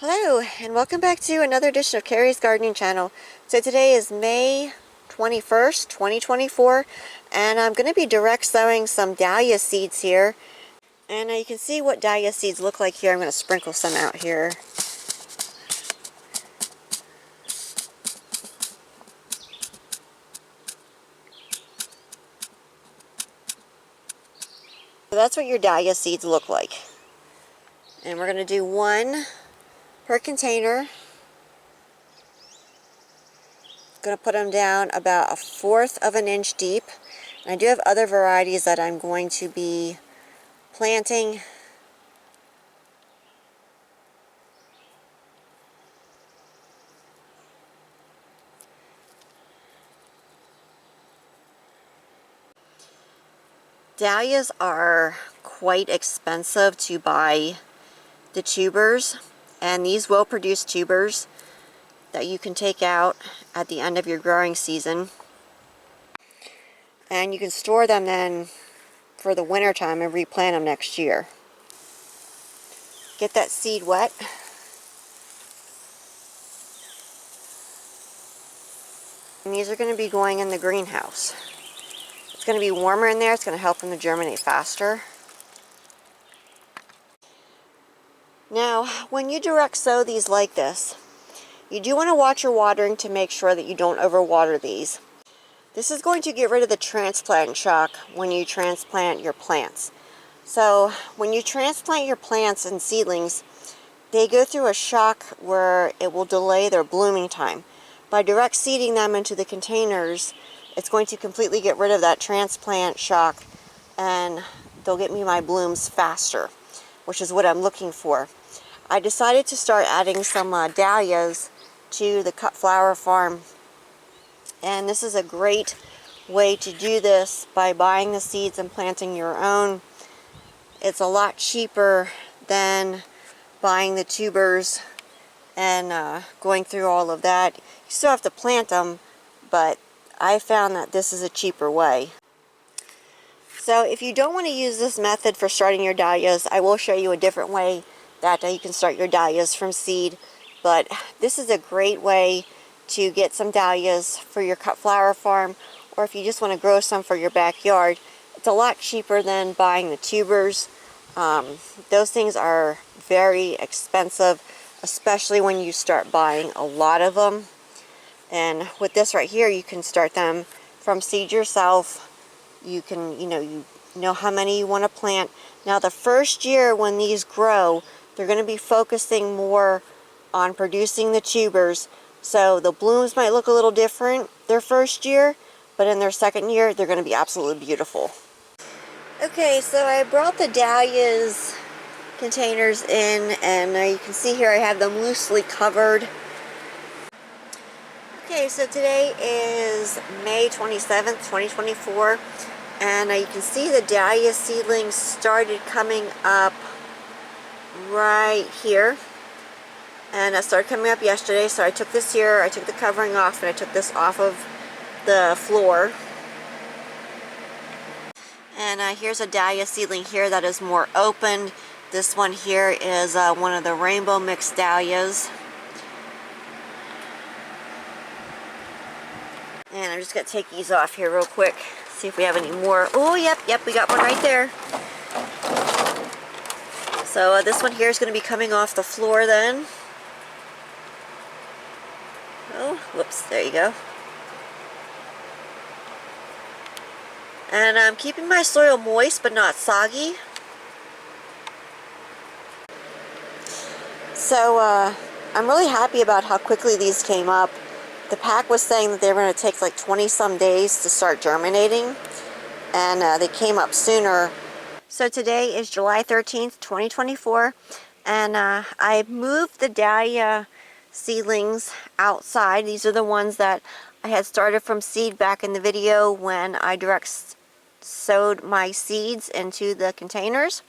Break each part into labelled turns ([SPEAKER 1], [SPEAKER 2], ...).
[SPEAKER 1] Hello, and welcome back to another edition of Carrie's Gardening Channel. So today is May 21st, 2024, and I'm going to be direct sowing some dahlia seeds here. And you can see what dahlia seeds look like here. I'm going to sprinkle some out here. So that's what your dahlia seeds look like. And we're going to do one per container. Going to put them down about 1/4 of an inch deep. And I do have other varieties that I'm going to be planting. Dahlias are quite expensive to buy the tubers, and these will produce tubers that you can take out at the end of your growing season, and you can store them then for the winter time and replant them next year. Get that seed wet. And these are going to be going in the greenhouse. It's going to be warmer in there. It's going to help them to germinate faster. Now, when you direct sow these like this, you do want to watch your watering to make sure that you don't overwater these. This is going to get rid of the transplant shock when you transplant your plants. So when you transplant your plants and seedlings, they go through a shock where it will delay their blooming time. By direct seeding them into the containers, it's going to completely get rid of that transplant shock, and they'll get me my blooms faster, which is what I'm looking for. I decided to start adding some dahlias to the cut flower farm, and this is a great way to do this by buying the seeds and planting your own. It's a lot cheaper than buying the tubers and going through all of that. You still have to plant them, but I found that this is a cheaper way. So if you don't want to use this method for starting your dahlias, I will show you a different way that you can start your dahlias from seed. But this is a great way to get some dahlias for your cut flower farm, or if you just want to grow some for your backyard. It's a lot cheaper than buying the tubers. Those things are very expensive, especially when you start buying a lot of them. And with this right here, you can start them from seed yourself. You can, you know how many you want to plant. Now the first year when these grow, they're going to be focusing more on producing the tubers. So the blooms might look a little different their first year, but in their second year, they're going to be absolutely beautiful. Okay, so I brought the dahlias containers in, and you can see here I have them loosely covered. Okay, so today is May 27th, 2024, and you can see the dahlia seedlings started coming up right here, and it started coming up yesterday. So I took this here, I took the covering off, and I took this off of the floor. And here's a dahlia seedling here that is more open. This one here is one of the rainbow mixed dahlias. And I'm just going to take these off here real quick, see if we have any more. Oh, yep, we got one right there. So this one here is going to be coming off the floor then. Oh, whoops, there you go. And I'm keeping my soil moist but not soggy. So I'm really happy about how quickly these came up. The pack was saying that they were going to take like 20 some days to start germinating, and they came up sooner. So today is July 13th, 2024, and I moved the dahlia seedlings outside. These are the ones that I had started from seed back in the video when I direct sowed my seeds into the containers.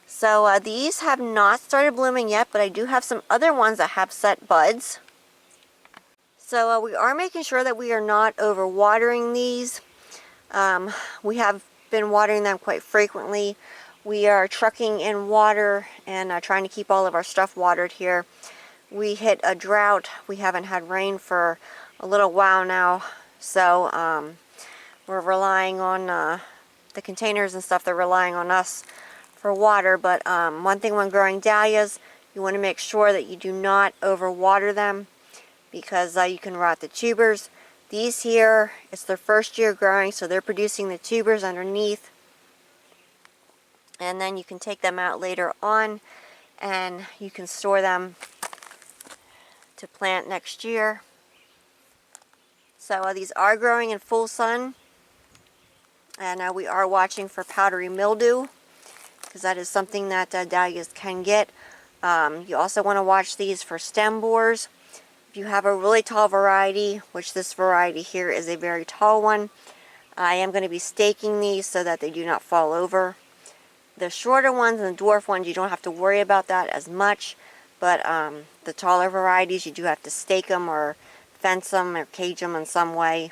[SPEAKER 1] So these have not started blooming yet, but I do have some other ones that have set buds. So we are making sure that we are not overwatering these. We have been watering them quite frequently. We are trucking in water and trying to keep all of our stuff watered here. we hit a drought. We haven't had rain for a little while now, so we're relying on the containers and stuff. They're relying on us for water. But one thing when growing dahlias, you want to make sure that you do not overwater them, because you can rot the tubers. These here, it's their first year growing, so they're producing the tubers underneath. And then you can take them out later on and you can store them to plant next year. So these are growing in full sun, and we are watching for powdery mildew, because that is something that dahlias can get. You also want to watch these for stem borers. If you have a really tall variety, which this variety here is a very tall one, I am going to be staking these so that they do not fall over. The shorter ones and the dwarf ones, you don't have to worry about that as much, but the taller varieties, you do have to stake them or fence them or cage them in some way.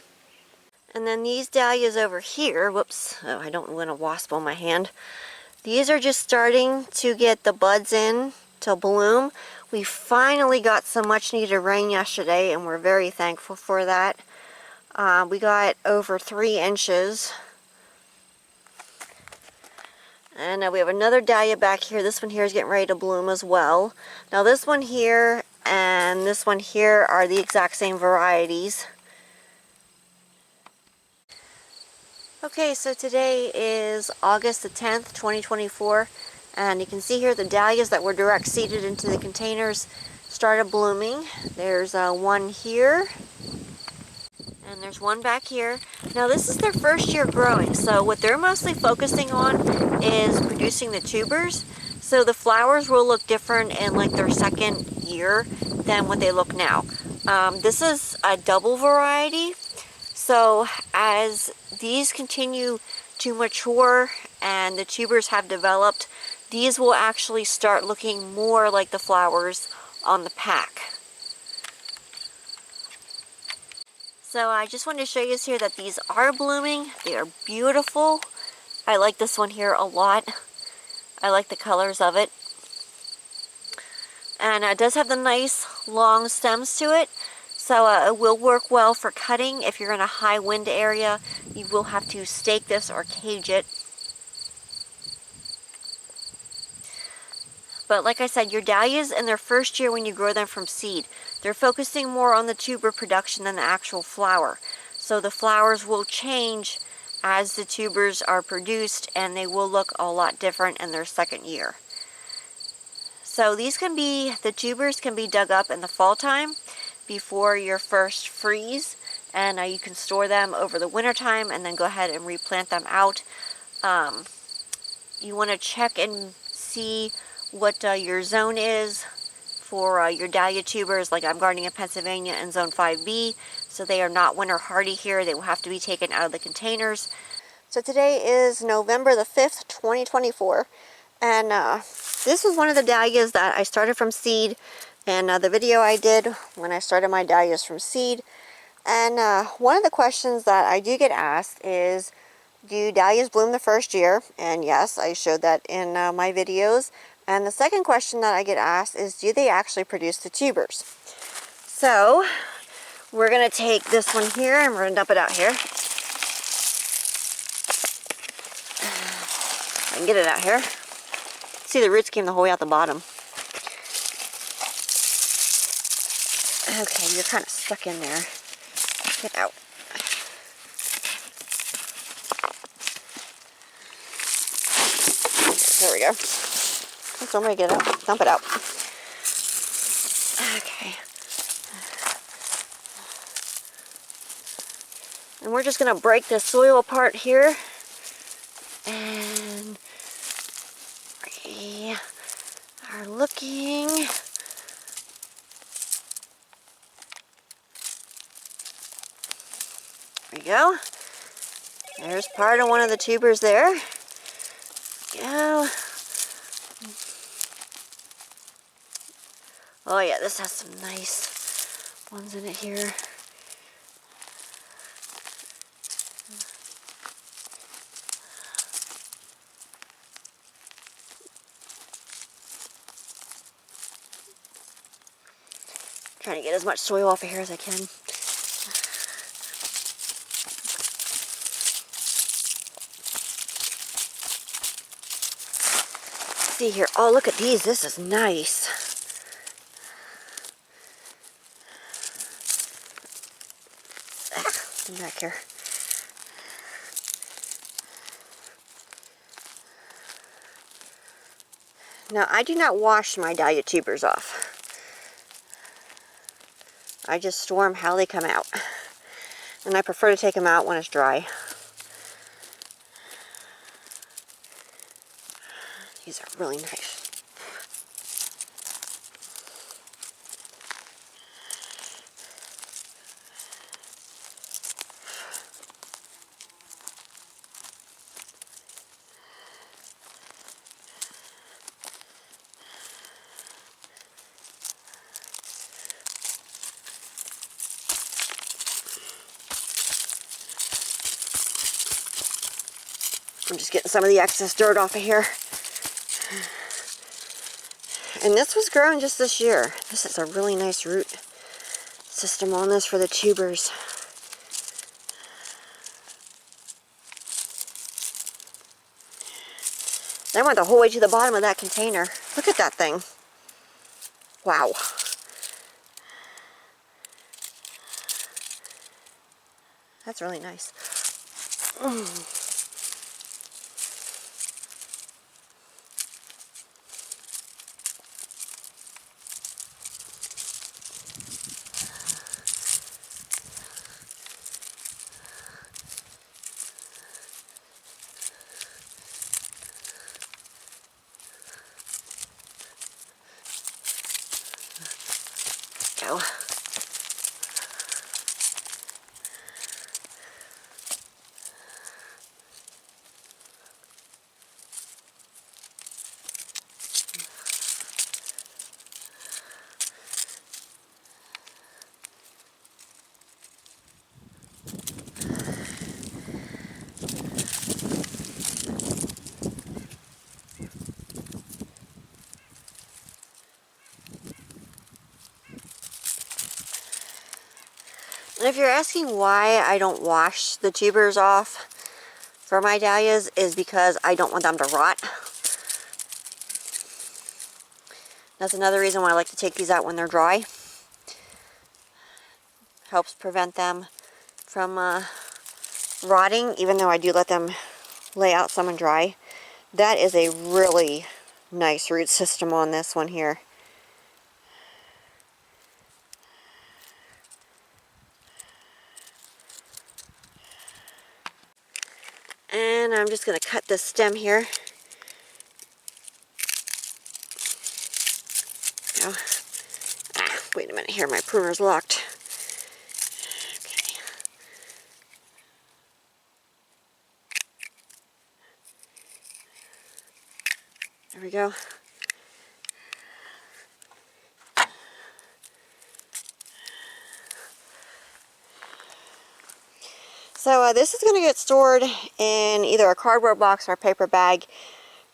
[SPEAKER 1] And then these dahlias over here, whoops, oh, I don't want a wasp on my hand. These are just starting to get the buds in to bloom. We finally got some much needed rain yesterday, and we're very thankful for that. We got over 3 inches. And we have another dahlia back here. This one here is getting ready to bloom as well. Now this one here and this one here are the exact same varieties. Okay, so today is August the 10th, 2024. And you can see here the dahlias that were direct seeded into the containers started blooming. There's one here. And there's one back here. Now this is their first year growing, so what they're mostly focusing on is producing the tubers. So the flowers will look different in like their second year than what they look now. This is a double variety, so as these continue to mature and the tubers have developed, these will actually start looking more like the flowers on the pack. So I just wanted to show you here that these are blooming. They are beautiful. I like this one here a lot. I like the colors of it. And it does have the nice long stems to it. So it will work well for cutting. If you're in a high wind area, you will have to stake this or cage it. But like I said, your dahlias in their first year when you grow them from seed, they're focusing more on the tuber production than the actual flower. So the flowers will change as the tubers are produced, and they will look a lot different in their second year. So these can be, the tubers can be dug up in the fall time before your first freeze, and you can store them over the winter time and then go ahead and replant them out. You want to check and see what your zone is for your dahlia tubers. Like I'm gardening in Pennsylvania in zone 5B, so they are not winter hardy here. They will have to be taken out of the containers. So today is November the 5th, 2024, and this was one of the dahlias that I started from seed, and the video I did when I started my dahlias from seed. And one of the questions that I do get asked is, do dahlias bloom the first year? And yes, I showed that in my videos. And the second question that I get asked is, do they actually produce the tubers? So we're going to take this one here and we're going to dump it out here. I can get it out here. See, the roots came the whole way out the bottom. Okay, you're kind of stuck in there. Get out. There we go. That's one way to get it out. Dump it out. Okay. And we're just going to break the soil apart here. And we are looking. There we go. There's part of one of the tubers there. Go. Oh yeah, this has some nice ones in it here. Trying to get as much soil off of here as I can. See here. Oh, look at these. This is nice. Come back here. Now, I do not wash my dahlia tubers off. I just store them how they come out. And I prefer to take them out when it's dry. These are really nice. I'm just getting some of the excess dirt off of here. And this was grown just this year. This is a really nice root system on this for the tubers. I went the whole way to the bottom of that container. Look at that thing. Wow. That's really nice. Go. And if you're asking why I don't wash the tubers off for my dahlias, is because I don't want them to rot. That's another reason why I like to take these out when they're dry. Helps prevent them from rotting, even though I do let them lay out some and dry. That is a really nice root system on this one here. And I'm just going to cut this stem here. Oh. Wait a minute here, my pruner's locked. Okay. There we go. So this is going to get stored in either a cardboard box or a paper bag.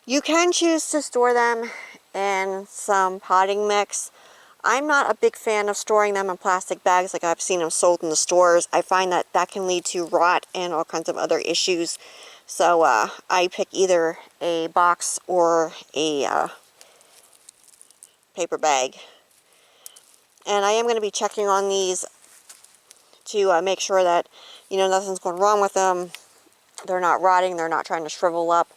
[SPEAKER 1] You can choose to store them in some potting mix. I'm not a big fan of storing them in plastic bags like I've seen them sold in the stores. I find that that can lead to rot and all kinds of other issues. So I pick either a box or a paper bag. And I am going to be checking on these to make sure that, you know, nothing's going wrong with them. They're not rotting, they're not trying to shrivel up.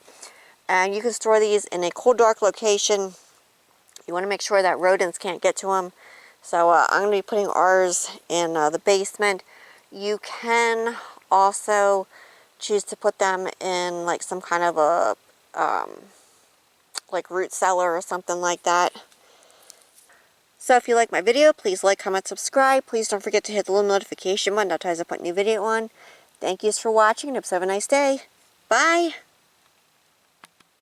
[SPEAKER 1] And you can store these in a cool, dark location. You want to make sure that rodents can't get to them. So I'm going to be putting ours in the basement. You can also choose to put them in like some kind of a like root cellar or something like that. So if you like my video, please like, comment, subscribe. Please don't forget to hit the little notification button. That tells I put a new video on. Thank yous for watching and have a nice day. Bye!